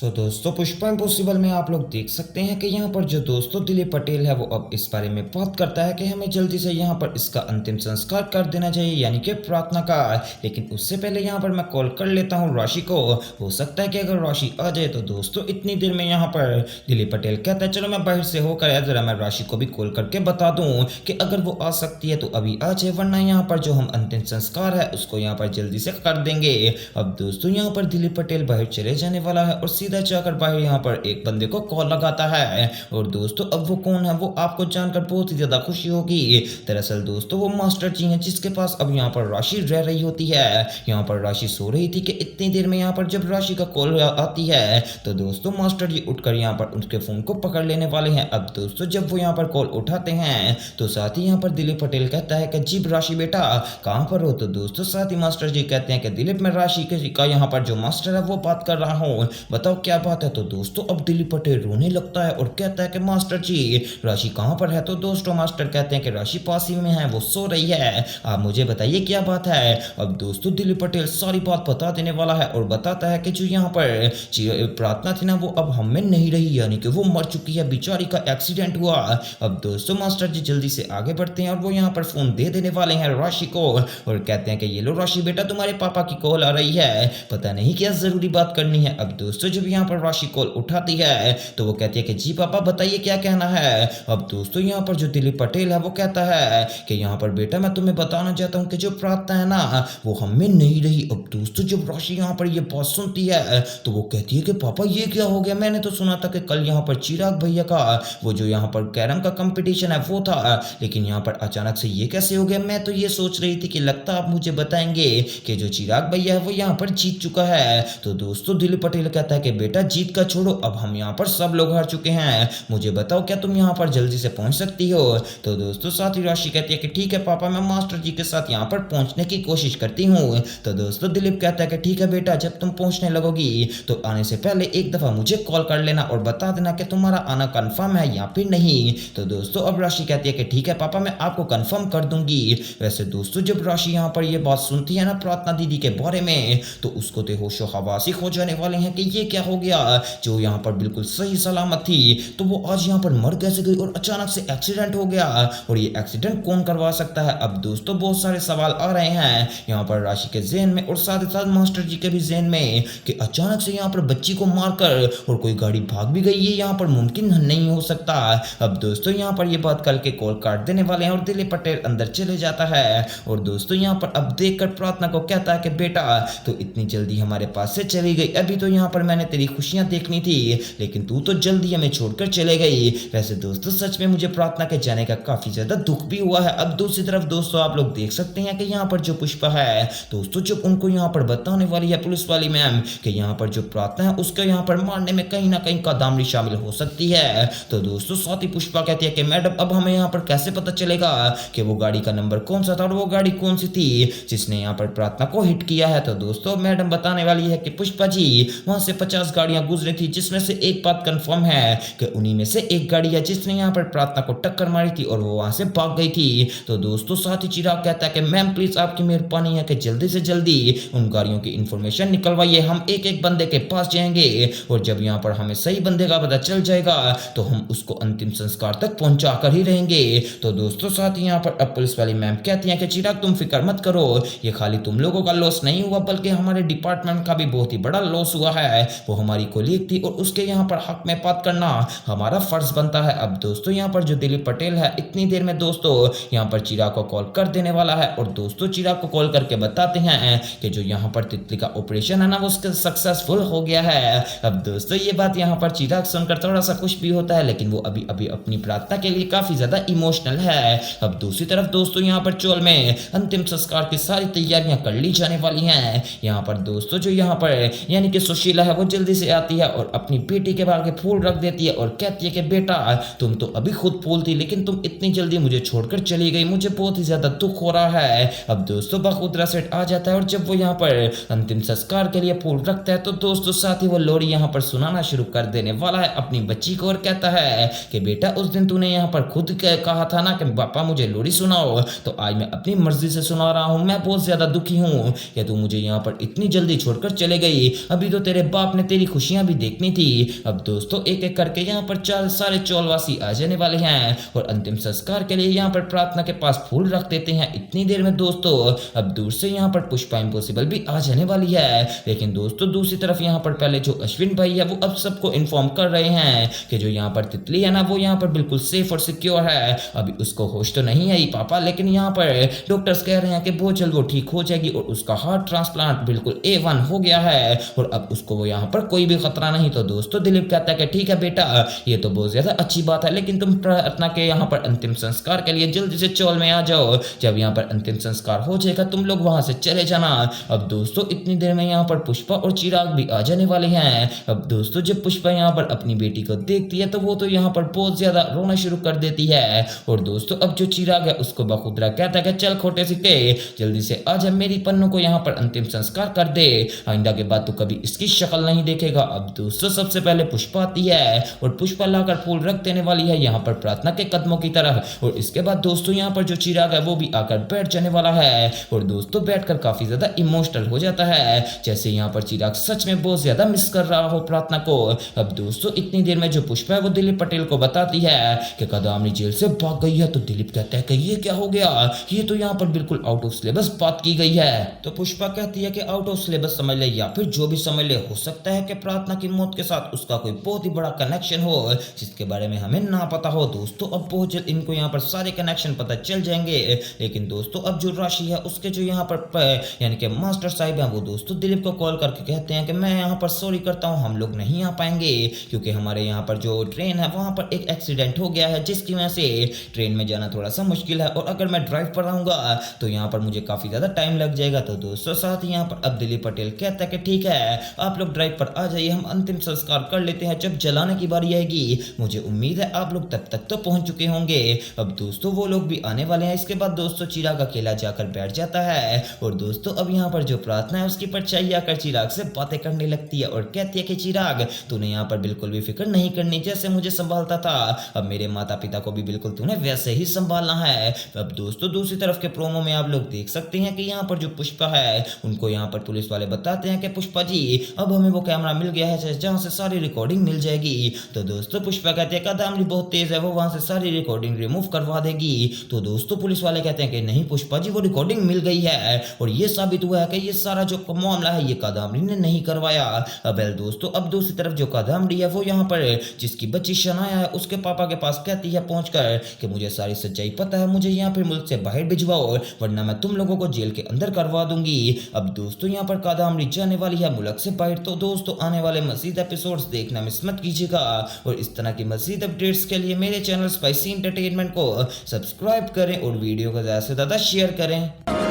दोस्तों पुष्पा इम्पॉसिबल में आप लोग देख सकते हैं कि यहाँ पर जो दोस्तों दिलीप पटेल है वो अब इस बारे में बात करता है कि हमें जल्दी से यहाँ पर इसका अंतिम संस्कार कर देना चाहिए यानी कि प्रार्थना का। लेकिन उससे पहले यहाँ पर मैं कॉल कर लेता हूँ राशि को। हो सकता है कि अगर राशि आ जाए तो दोस्तों इतनी देर में यहाँ पर दिलीप पटेल कहता है चलो मैं बाहर से होकर आया, जरा मैं राशि को भी कॉल करके बता दूँ कि अगर वो आ सकती है तो अभी आ जाए, वरना यहाँ पर जो हम अंतिम संस्कार है उसको यहाँ पर जल्दी से कर देंगे। अब दोस्तों यहाँ पर दिलीप पटेल बाहर चले जाने वाला है और सीधा जाकर बाहर यहाँ पर एक बंदे को कॉल लगाता है। और दोस्तों अब वो कौन है वो आपको जानकर बहुत ही ज्यादा खुशी होगी। दरअसल दोस्तों वो मास्टर जी हैं जिसके पास अब यहाँ पर राशि रह रही होती है। यहाँ पर राशि सो रही थी कि इतनी देर में यहाँ पर जब राशि का कॉल आती है तो दोस्तों मास्टर जी उठकर यहाँ पर उनके फोन को पकड़ लेने वाले हैं। अब दोस्तों जब वो यहाँ पर कॉल उठाते हैं तो साथ ही यहाँ पर दिलीप पटेल कहता है कि जी राशि बेटा कहाँ पर हो। तो दोस्तों साथ ही मास्टर जी कहते हैं कि दिलीप मैं राशि का यहाँ पर जो मास्टर है वो बात कर रहा हूँ, बताओ क्या बात है। तो दोस्तों अब दिलीप पटेल रोने लगता है और कहता है कि मास्टर जी राशि कहाँ पर है। तो दोस्तों मास्टर कहते हैं कि राशि पास ही में है, वो सो रही है, आप मुझे बताइए क्या बात है। अब दोस्तों दिलीप पटेल सारी बात बता देने वाला है और बताता है कि जो यहाँ पर प्रार्थना थी ना वो अब हम में नहीं रही, यानी कि वो मर चुकी है, बेचारी का एक्सीडेंट हुआ। अब दोस्तों मास्टर जी जल्दी से आगे बढ़ते हैं और वो यहाँ पर फोन दे देने वाले हैं राशि को और कहते हैं कि ये लो राशि बेटा तुम्हारे पापा की कॉल आ रही है, पता नहीं क्या जरूरी बात करनी है। अब दोस्तों जब यहाँ पर राशि कॉल उठाती है तो वो कहती है कि जी पापा बताइए क्या कहना है। अब दोस्तों यहाँ पर जो दिलीप पटेल है वो कहता है कि यहाँ पर बेटा मैं तुम्हें बताना चाहता हूँ कि जो प्रार्थना है ना वो हम में नहीं रही। अब दोस्तों जब राशि यहाँ पर ये बात सुनती है तो वो कहती है कि पापा ये क्या हो गया, मैंने तो सुना था कि कल यहाँ पर चिराग भैया का वो जो यहाँ पर कैरम का कंपटीशन है वो था, लेकिन यहाँ पर अचानक से ये कैसे हो गया। मैं तो ये सोच रही थी कि लगता आप मुझे बताएंगे कि जो चिराग भैया है वो यहाँ पर जीत चुका है। तो दोस्तों दिलीप पटेल कहता है कि बेटा जीत का छोड़ो, अब हम यहाँ पर सब लोग हार चुके हैं, मुझे बताओ क्या तुम यहाँ पर जल्दी से पहुंच सकती हो। तो दोस्तों साथ ही राशि कहती है कि ठीक है पापा मैं मास्टर जी के साथ यहाँ पर पहुंचने की कोशिश करती हूँ। तो दोस्तों दिलीप कहता है कि ठीक है बेटा जब तुम पहुंचने लगोगी तो आने से पहले एक दफा मुझे कॉल कर लेना और बता देना कि तुम्हारा आना कंफर्म है या फिर नहीं। तो दोस्तों अब राशि कहती है कि ठीक है पापा मैं आपको कंफर्म कर दूंगी। वैसे दोस्तों जब राशि यहाँ पर ये बात सुनती है ना प्रार्थना दीदी के बारे में तो उसको तो होशो हवासी हो जाने वाले हैं कि ये क्या हो गया, जो यहाँ पर बिल्कुल सही सलामत थी तो वो आज यहाँ पर मर कैसे गई और अचानक से एक्सीडेंट हो गया, और ये एक्सीडेंट कौन करवा सकता है। अब दोस्तों बहुत सारे सवाल आ रहे हैं यहाँ पर राशि के ज़हन में और साथ ही साथ मास्टर जी के भी ज़हन में कि अचानक से यहाँ पर बच्ची को मारकर और कोई गाड़ी भाग भी गई, ये यहाँ पर मुमकिन नहीं हो सकता। अब दोस्तों यहाँ पर ये बात करके कॉल काट देने वाले हैं और दिलीप पटेल अंदर चले जाता है और दोस्तों यहाँ पर अब देखकर प्रार्थना को कहता है कि बेटा तो इतनी जल्दी हमारे पास से चली गई, अभी तो यहाँ पर मैंने तेरी खुशियां देखनी थी लेकिन तू तो जल्दी हमें छोड़कर चले गई। वैसे दोस्तों सच में मुझे प्रार्थना के जाने का काफी ज्यादा दुख भी हुआ है। अब दूसरी तरफ दोस्तों आप लोग देख सकते हैं कि यहाँ पर जो पुष्पा है दोस्तों जब उनको यहाँ पर बताने वाली है पुलिस वाली मैम कि यहाँ पर जो प्रार्थना है उसको यहाँ पर मारने में कहीं ना कहीं कादामरी शामिल हो सकती है, तो दोस्तों साथ ही पुष्पा कहती है कि मैडम अब हमें यहाँ पर कैसे पता चलेगा कि वो गाड़ी का नंबर कौन सा था और वो गाड़ी कौन सी थी जिसने यहाँ पर प्रार्थना को हिट किया है। तो दोस्तों मैडम बताने वाली है कि पुष्पा जी वहां से 50 गाड़ियां गुजरी थी जिसमें से एक बात कंफर्म है कि उन्हीं में से एक गाड़ी है जिसने यहाँ पर प्रार्थना को टक्कर मारी थी और वो वहां से भाग गई थी। तो दोस्तों साथ ही चिराग कहता है कि मैम प्लीज आपकी मेहरबानी है कि जल्दी से जल्दी उन गाड़ियों की इंफॉर्मेशन निकलवाइए, हम एक एक बंदे के पास जाएंगे और जब यहाँ पर हमें सही बंदे का पता चल जाएगा तो हम उसको अंतिम संस्कार तक पहुंचा कर ही रहेंगे। तो दोस्तों साथ ही यहाँ पर अब पुलिस वाली मैम कहती है कि चिराग तुम फिक्र मत करो, ये खाली तुम लोगों का लॉस नहीं हुआ बल्कि हमारे डिपार्टमेंट का भी बहुत ही बड़ा लॉस हुआ है, वो हमारी कोलीग थी और उसके यहाँ पर हक में बात करना हमारा फर्ज बनता है। अब दोस्तों यहाँ पर जो दिलीप पटेल है इतनी देर में दोस्तों यहाँ पर चिराग को कॉल कर देने वाला है और दोस्तों चिराग को कॉल करके बताते हैं कि जो यहाँ पर तितली का ऑपरेशन है ना वो उसका सक्सेसफुल हो गया है। अब दोस्तों ये बात यहाँ पर चिराग सुनकर थोड़ा सा खुश भी होता है लेकिन वो अभी अभी अपनी प्रार्थना के लिए काफी ज्यादा इमोशनल है। अब दूसरी तरफ दोस्तों यहाँ पर चोल में अंतिम संस्कार की सारी तैयारियां कर ली जाने वाली हैं। यहाँ पर दोस्तों जो यहाँ पर यानी कि सुशीला है वो जल्दी से आती है और अपनी बेटी के आगे फूल रख देती है और कहती है कि बेटा तुम तो अभी खुद फूल थी लेकिन तुम इतनी जल्दी मुझे छोड़कर चली गई, मुझे बहुत ही ज्यादा दुख हो रहा है। अब दोस्तों बखुदरा सेठ आ जाता है और जब वो यहाँ पर अंतिम संस्कार के लिए फूल रखता है तो दोस्तों साथ ही वो लोरी यहाँ पर सुनाना शुरू कर देने वाला है अपनी बच्ची को और कहता है कि बेटा उस दिन तूने यहाँ पर खुद कहा था ना कि पापा मुझे लोरी सुनाओ, तो आज मैं अपनी मर्जी से सुना रहा हूँ। मैं बहुत ज्यादा दुखी हूँ कि तू मुझे यहाँ पर इतनी जल्दी छोड़कर चले गई, अभी तो तेरे बाप ने तेरी खुशियां भी देखनी थी। अब दोस्तों एक एक करके यहाँ पर सारे चौलवासी आ जाने वाले हैं और अंतिम संस्कार के लिए यहाँ पर प्रार्थना के पास फूल रख देते हैं। इतनी देर में दोस्तों अब दूर से यहाँ पर पुष्पा इम्पॉसिबल भी आ जाने वाली है। लेकिन दोस्तों दूसरी तरफ यहाँ पर पहले जो अश्विन भाई है वो अब सबको इन्फॉर्म कर रहे हैं कि जो यहाँ पर तितली है ना वो यहाँ पर बिल्कुल सेफ और सिक्योर है। अभी उसको होश तो नहीं आई पापा, लेकिन यहाँ पर डॉक्टर्स कह रहे हैं कि बहुत जल्द वो ठीक हो जाएगी और उसका हार्ट ट्रांसप्लांट बिल्कुल A1 हो गया है और अब उसको वो यहाँ पर कोई भी खतरा नहीं। तो दोस्तों दिलीप कहता है कि ठीक है बेटा, ये तो बहुत ज्यादा अच्छी बात है, लेकिन तुम प्रार्थना के यहाँ पर अंतिम संस्कार के लिए जल्दी से चौल में आ जाओ। जब यहाँ पर अंतिम संस्कार हो जाएगा तुम लोग वहां से चले जाना। अब दोस्तों इतनी देर में यहाँ पर पुष्पा और चिराग भी आ जाने वाले हैं। अब दोस्तों जब पुष्पा यहाँ पर अपनी बेटी को देखती है तो वो तो यहाँ पर बहुत ज्यादा रोना शुरू कर देती है और दोस्तों अब जो चिराग है उसको बखुदरा कहता है कि चल खोटे सिक्के जल्दी से आज मेरी पन्नू को यहाँ पर अंतिम संस्कार कर दे, आइंदा के बाद तो कभी इसकी शक्ल नहीं देखेगा। अब दोस्तों सबसे पहले पुष्पा आती है और पुष्पा लाकर फूल रख देने वाली है यहाँ पर प्रार्थना के कदमों की तरफ और इसके बाद दोस्तों यहाँ पर जो चिराग है वो भी आकर बैठ जाने वाला है और दोस्तों बैठकर काफी ज्यादा इमोशनल हो जाता है, जैसे यहाँ पर चिराग सच में बहुत ज्यादा मिस कर रहा हो प्रार्थना को। अब दोस्तों इतनी देर में जो पुष्पा है वो दिलीप पटेल को बताती है कि कादामनी जेल से भाग गई है। तो दिलीप कहता है कि ये क्या हो गया, ये तो यहाँ पर बिल्कुल आउट ऑफ सिलेबस बात की गई है। तो पुष्पा कहती है कि आउट ऑफ सिलेबस समझ ले या फिर जो भी समझ ले, हो सकता है कि प्रार्थना की मौत के साथ उसका कोई बहुत ही बड़ा कनेक्शन हो जिसके बारे में हमें ना पता हो। दोस्तों अब बहुत जल्द इनको यहाँ पर सारे कनेक्शन पता चल जाएंगे। लेकिन दोस्तों अब जो राशि है उसके जो यहाँ पर यानी कि मास्टर साहिब हैं वो दोस्तों दिलीप को कॉल करके कहते हैं कि मैं यहाँ पर सॉरी करता हूँ, हम लोग नहीं आ पाएंगे क्योंकि हमारे यहाँ पर जो ट्रेन है वहाँ पर एक एक्सीडेंट हो गया है जिसकी वजह से ट्रेन में जाना थोड़ा सा मुश्किल है और अगर मैं ड्राइव पर रहूंगा तो यहाँ पर मुझे काफी ज्यादा टाइम लग जाएगा। तो दोस्तों साथ ही यहाँ पर अब दिलीप पटेल कहता है कि ठीक है आप लोग ड्राइव पर आ जाइए, हम अंतिम संस्कार कर लेते हैं, जब जलाने की बारी आएगी मुझे उम्मीद है आप लोग तब तक तो पहुंच चुके होंगे। अब दोस्तों वो लोग भी आने वाले हैं। इसके बाद दोस्तों चिराग अकेला जाकर बैठ जाता है और दोस्तों अब यहाँ पर जो प्रार्थना है उसकी परछाई आकर चिराग से बातें करने लगती है और कहती है कि चिराग तूने यहाँ पर बिल्कुल भी फिक्र नहीं करनी, जैसे मुझे संभालता था अब मेरे माता पिता को भी बिल्कुल तूने वैसे ही संभालना है। अब दोस्तों दूसरी तरफ के प्रोमो में आप लोग देख सकते हैं कि यहाँ पर जो पुष्पा है उनको यहाँ पर पुलिस वाले बताते हैं कि पुष्पा जी अब हमें वो कैमरा मिल गया है जहाँ से सारी रिकॉर्डिंग मिल जाएगी। तो दोस्तों पुष्पा कहते हैं कादामनी बहुत तेज है, वो वहां से सारी रिकॉर्डिंग रिमूव करवा देगी। तो दोस्तों पुलिस वाले कहते हैं कि नहीं पुष्पा जी वो रिकॉर्डिंग मिल गई है और ये साबित हुआ है कि ये सारा जो मामला है ये कादामनी ने नहीं करवाया। अब दोस्तों अब दूसरी तरफ जो कादामनी है वो यहाँ पर जिसकी बच्ची शनाया है उसके पापा के पास कहती है पहुंचकर कि मुझे सारी सच्चाई पता है, मुझे यहाँ पर मुल्क से बाहर भिजवाओ वरना मैं तुम लोगों को जेल के अंदर करवा दूंगी। अब दोस्तों यहाँ पर कादामनी जाने वाली है मुल्क से बाहर। तो दोस्तों आने वाले मजीद एपिसोड्स देखना मिस मत कीजिएगा और इस तरह की मजीद अपडेट्स के लिए मेरे चैनल स्पाइसी एंटरटेनमेंट को सब्सक्राइब करें और वीडियो को ज़्यादा से ज़्यादा शेयर करें।